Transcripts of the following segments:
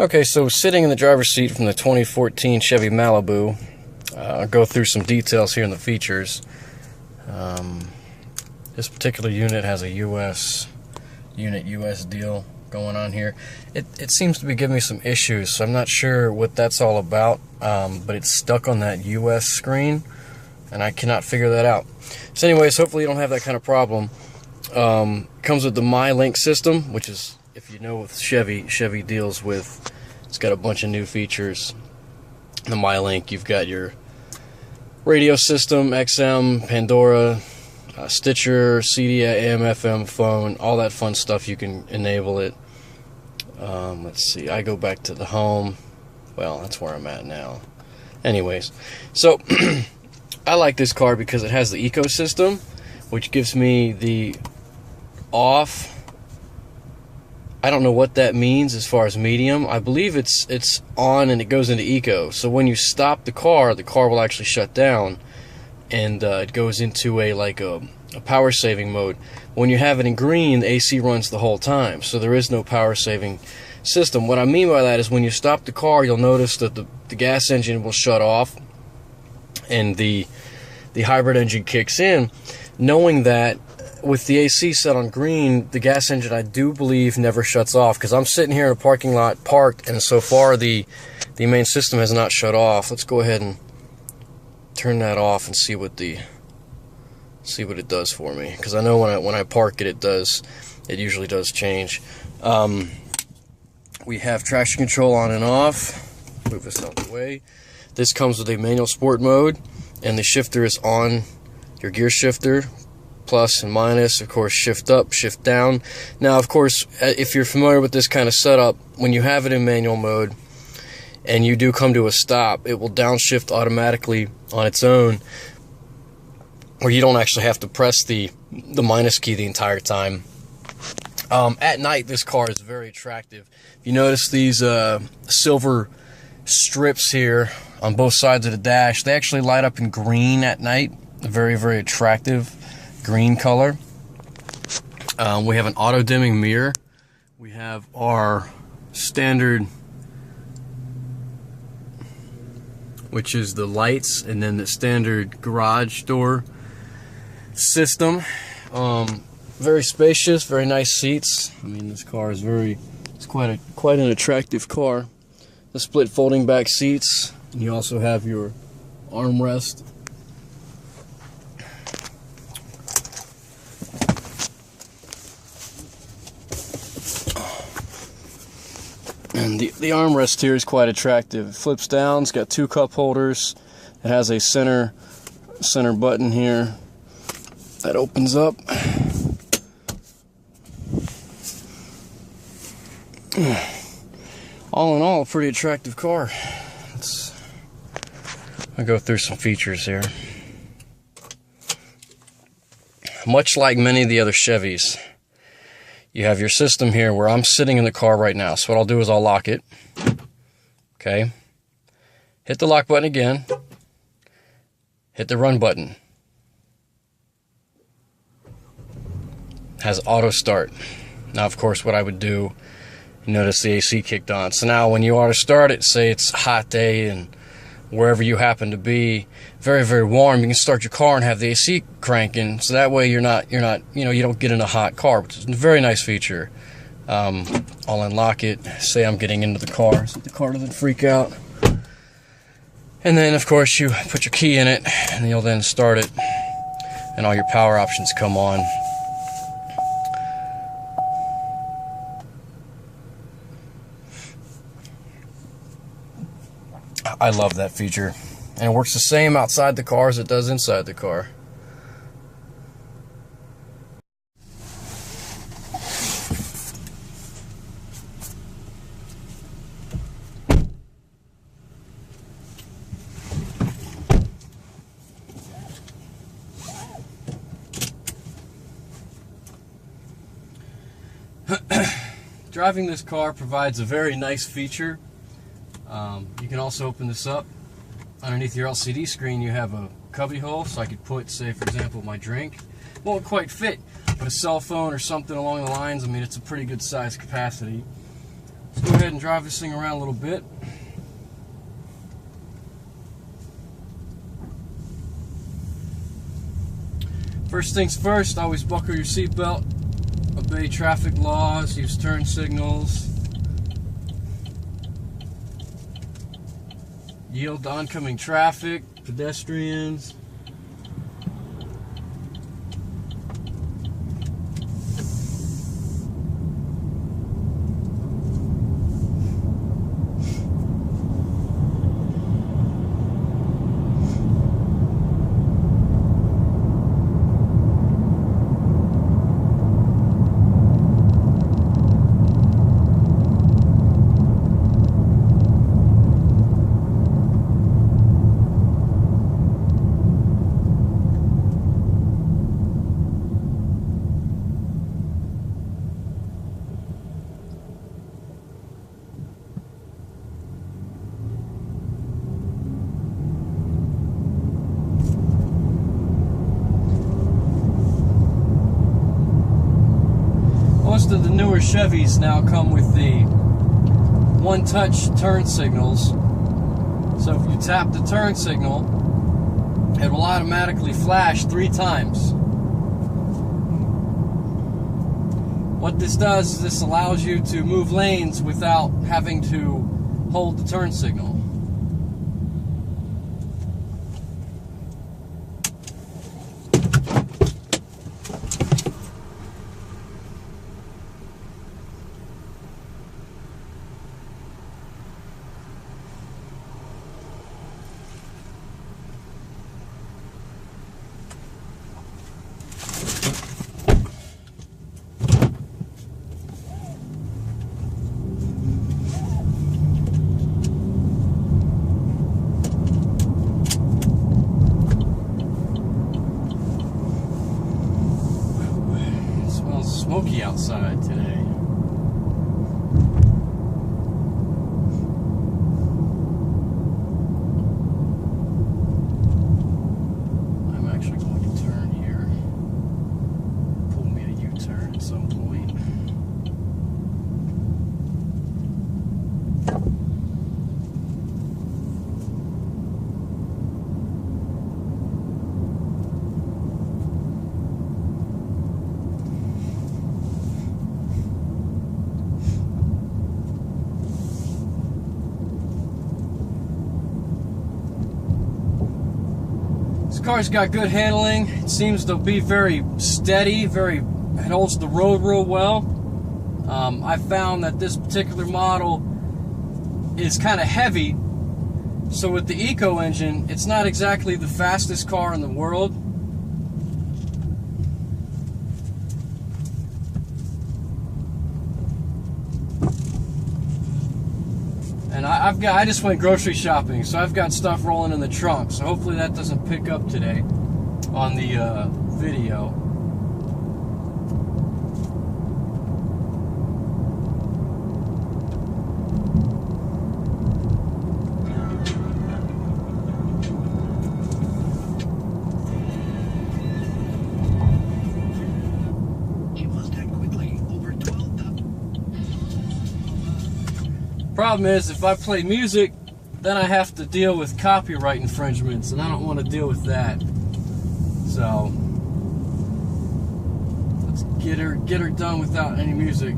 Okay, so sitting in the driver's seat from the 2014 Chevy Malibu, I'll go through some details here in the features. This particular unit has a US deal going on here. It seems to be giving me some issues, so I'm not sure what that's all about, but it's stuck on that US screen, and I cannot figure that out. So anyways, hopefully you don't have that kind of problem. Comes with the MyLink system, which is, if you know, with Chevy deals with, it's got a bunch of new features. The MyLink, you've got your radio system, XM, Pandora, Stitcher, CD, AM, FM, phone, all that fun stuff. You can enable it. Let's see, I go back to the home. Well, that's where I'm at now. Anyways, so I like this car because it has the ecosystem, which gives me the off. I don't know what that means as far as medium. I believe it's on and it goes into eco. So when you stop the car will actually shut down, and it goes into a power saving mode. When you have it in green, the AC runs the whole time, so there is no power saving system. What I mean by that is when you stop the car, you'll notice that the gas engine will shut off and the hybrid engine kicks in. Knowing that with the AC set on green, the gas engine, I do believe, never shuts off, because I'm sitting here in a parking lot parked, and so far the main system has not shut off. Let's go ahead and turn that off and see what it does for me, because I know when I park it usually does change. We have traction control on and off. Move this out the way. This comes with a manual sport mode, and the shifter is on, your gear shifter, plus and minus, of course, shift up, shift down. Now, of course, if you're familiar with this kind of setup, when you have it in manual mode and you do come to a stop, it will downshift automatically on its own, where you don't actually have to press the minus key the entire time. At night, this car is very attractive. If you notice these silver strips here on both sides of the dash, they actually light up in green at night. Very, very attractive green color. We have an auto dimming mirror. We have our standard, which is the lights, and then the standard garage door system. Very spacious, very nice seats. I mean, this car is it's quite an attractive car. The split folding back seats, and you also have your armrest. And the armrest here is quite attractive. It flips down, it's got two cup holders. It has a center button here that opens up. All in all, a pretty attractive car. I'll go through some features here. Much like many of the other Chevys, you have your system here where I'm sitting in the car right now. So what I'll do is I'll lock it. Okay. Hit the lock button again. Hit the run button. Has auto start. Now, of course, what I would do, you notice the AC kicked on. So now when you auto start it, say it's a hot day and wherever you happen to be, very, very warm, you can start your car and have the AC cranking, so that way you don't get in a hot car, which is a very nice feature. I'll unlock it, say I'm getting into the car, so the car doesn't freak out. And then, of course, you put your key in it, and you'll then start it, and all your power options come on. I love that feature, and it works the same outside the car as it does inside the car. Driving this car provides a very nice feature. You can also open this up. Underneath your LCD screen you have a cubby hole, so I could put, say for example, my drink. Won't quite fit, but a cell phone or something along the lines, I mean, it's a pretty good size capacity. Let's go ahead and drive this thing around a little bit. First things first, always buckle your seatbelt, obey traffic laws, use turn signals, yield to oncoming traffic, pedestrians. Most of the newer Chevys now come with the one-touch turn signals. So if you tap the turn signal, it will automatically flash 3 times. What this does is this allows you to move lanes without having to hold the turn signal. Smoky outside today. I'm actually going to turn here. Pull me a U-turn at some point. This car's got good handling. It seems to be very steady, it holds the road real well. I found that this particular model is kind of heavy, so with the Eco engine, it's not exactly the fastest car in the world. And I just went grocery shopping, so I've got stuff rolling in the trunk. So hopefully that doesn't pick up today on the video. Problem is, if I play music, then I have to deal with copyright infringements, and I don't want to deal with that. So let's get her done without any music.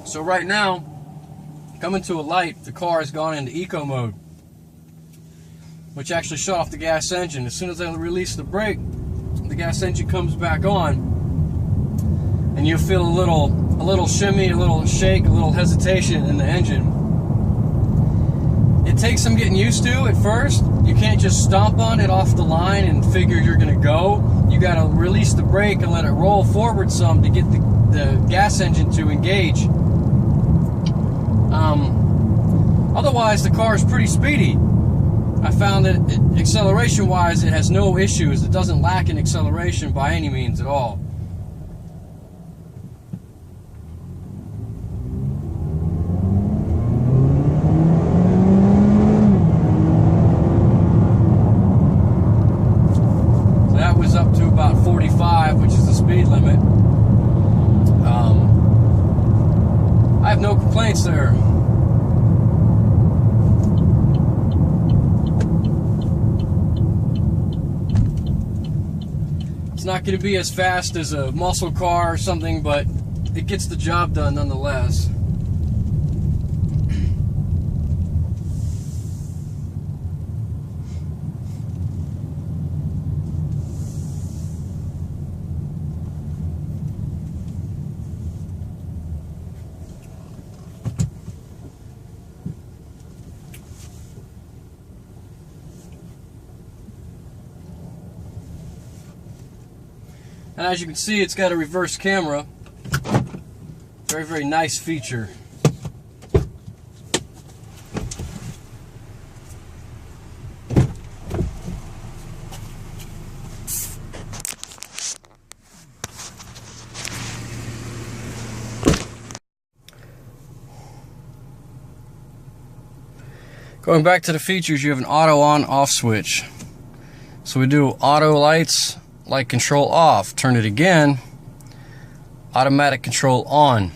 So right now, coming to a light, the car has gone into eco mode, which actually shut off the gas engine. As soon as I release the brake, the gas engine comes back on, and you feel a little shimmy, a little shake, a little hesitation in the engine. It takes some getting used to at first. You can't just stomp on it off the line and figure you're gonna go. You gotta release the brake and let it roll forward some to get the gas engine to engage. Otherwise, the car is pretty speedy. I found that acceleration-wise, it has no issues. It doesn't lack in acceleration by any means at all. So that was up to about 45, which is the speed limit. I have no complaints there. It's not going to be as fast as a muscle car or something, but it gets the job done nonetheless. And as you can see, it's got a reverse camera. Very, very nice feature. Going back to the features, you have an auto on-off switch. So we do auto lights, light control off. Turn it again, automatic control on.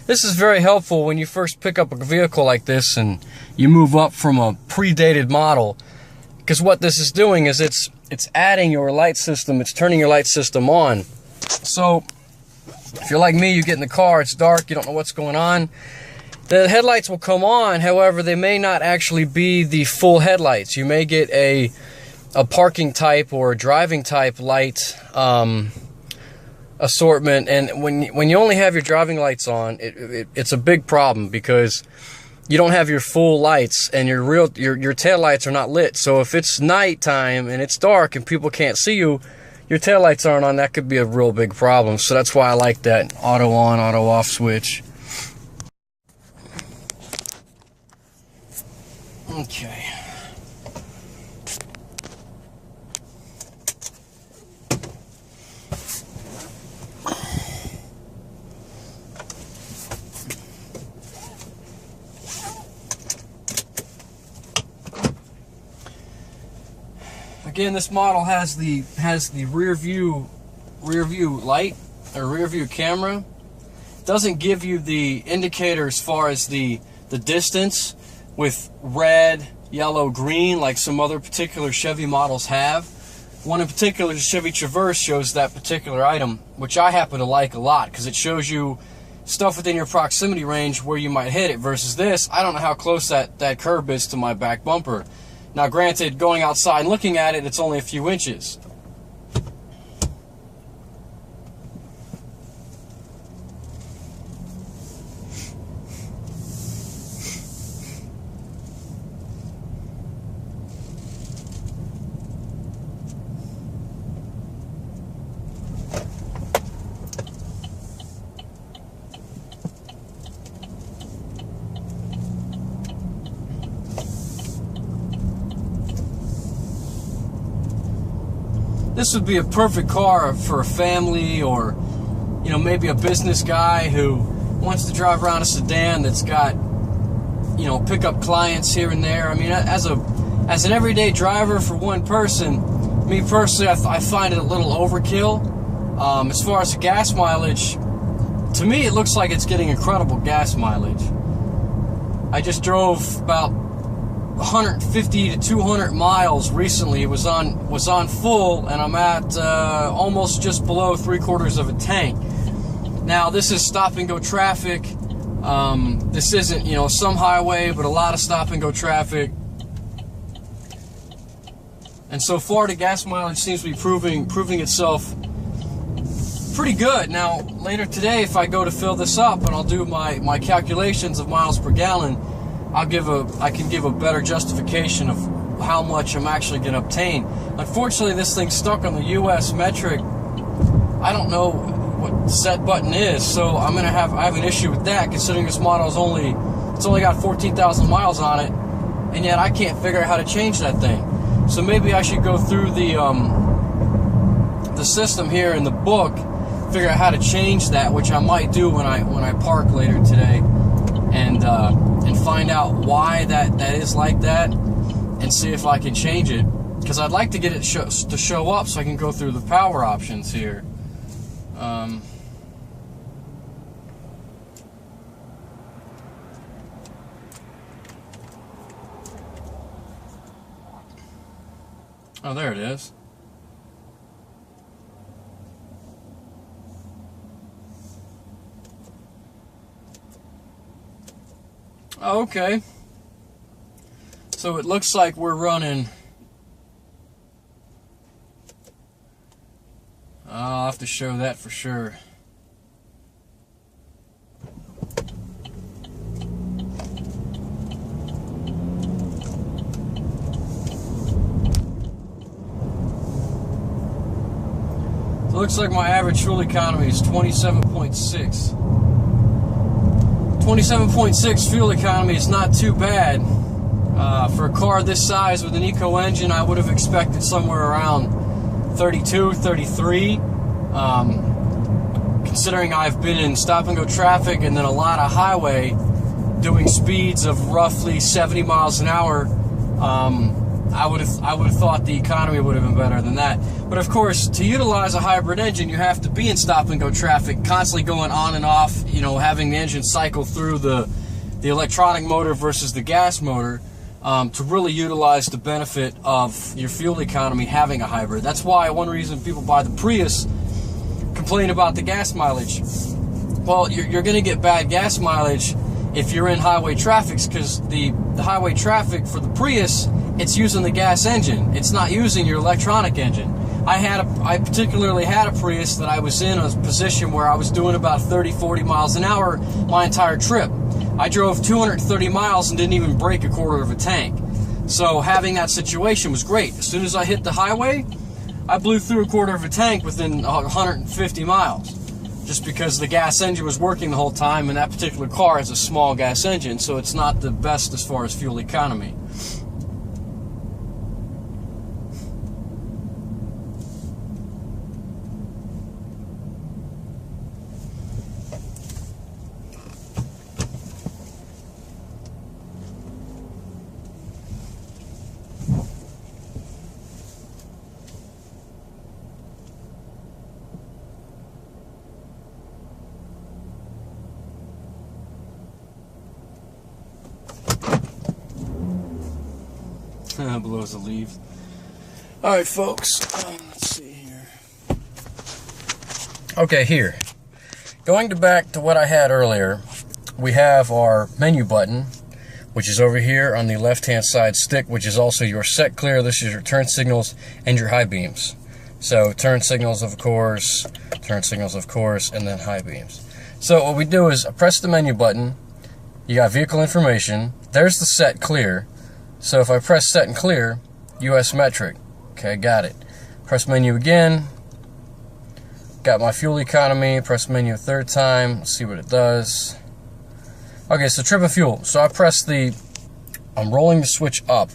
This is very helpful when you first pick up a vehicle like this and you move up from a predated model, because what this is doing is it's adding your light system, it's turning your light system on. So if you're like me, you get in the car, it's dark, you don't know what's going on. The headlights will come on, however, they may not actually be the full headlights. You may get a parking type or a driving type light assortment, and when you only have your driving lights on, it's a big problem, because you don't have your full lights and your tail lights are not lit. So if it's nighttime and it's dark and people can't see you, your tail lights aren't on, that could be a real big problem. So that's why I like that auto on, auto off switch. Okay. Again, this model has the rear view light or rear view camera. Doesn't give you the indicator as far as the distance with red, yellow, green like some other particular Chevy models have. One in particular, the Chevy Traverse, shows that particular item, which I happen to like a lot because it shows you stuff within your proximity range where you might hit it, versus this, I don't know how close that curb is to my back bumper. Now granted, going outside and looking at it, it's only a few inches. This would be a perfect car for a family, or maybe a business guy who wants to drive around a sedan that's got pick up clients here and there. I mean, as an everyday driver for one person, me personally, I find it a little overkill. As far as the gas mileage, to me it looks like it's getting incredible gas mileage. I just drove about 150 to 200 miles recently. It was on full, and I'm at almost just below 3/4 of a tank. Now this is stop and go traffic. This isn't some highway, but a lot of stop and go traffic. And so far the gas mileage seems to be proving itself pretty good. Now later today, if I go to fill this up and I'll do my calculations of miles per gallon, I can give a better justification of how much I'm actually going to obtain. Unfortunately, this thing's stuck on the US metric. I don't know what the set button is, so I have an issue with that, considering this model is only It's only got 14,000 miles on it, and yet I can't figure out how to change that thing. So maybe I should go through the system here in the book, figure out how to change that, which I might do when I park later today, and find out why that is like that, and see if I can change it. Because I'd like to get it to show up so I can go through the power options here. Oh, there it is. Oh, okay. So it looks like we're running. I'll have to show that for sure. So it looks like my average fuel economy is 27.6. 27.6 fuel economy is not too bad. For a car this size with an eco engine, I would have expected somewhere around 32, 33. Considering I've been in stop and go traffic and then a lot of highway doing speeds of roughly 70 miles an hour, I would have thought the economy would have been better than that. But of course, to utilize a hybrid engine, you have to be in stop and go traffic, constantly going on and off, you know, having the engine cycle through the electronic motor versus the gas motor, to really utilize the benefit of your fuel economy having a hybrid. That's why one reason people buy the Prius complain about the gas mileage. Well, you're going to get bad gas mileage if you're in highway traffic, because the highway traffic for the Prius, it's using the gas engine. It's not using your electronic engine. I particularly had a Prius that I was in a position where I was doing about 30, 40 miles an hour my entire trip. I drove 230 miles and didn't even break a quarter of a tank. So having that situation was great. As soon as I hit the highway, I blew through a quarter of a tank within 150 miles. Just because the gas engine was working the whole time, and that particular car has a small gas engine, so it's not the best as far as fuel economy. Blows the leaves. Alright, folks. Let's see here. Okay, here. Going back to what I had earlier, we have our menu button, which is over here on the left-hand side stick, which is also your set clear. This is your turn signals and your high beams. So turn signals, of course, and then high beams. So what we do is I press the menu button. You got vehicle information. There's the set clear. So if I press set and clear, US metric. Okay, got it. Press menu again. Got my fuel economy. Press menu a third time. Let's see what it does. Okay, so trip and fuel. So I press I'm rolling the switch up.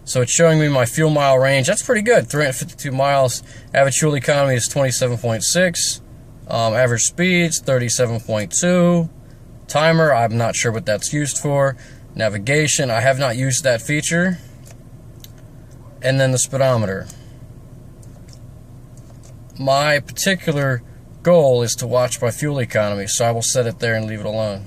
So it's showing me my fuel mile range. That's pretty good. 352 miles. Average fuel economy is 27.6. Average speeds 37.2. Timer, I'm not sure what that's used for. Navigation, I have not used that feature. And then the speedometer. My particular goal is to watch my fuel economy, so I will set it there and leave it alone.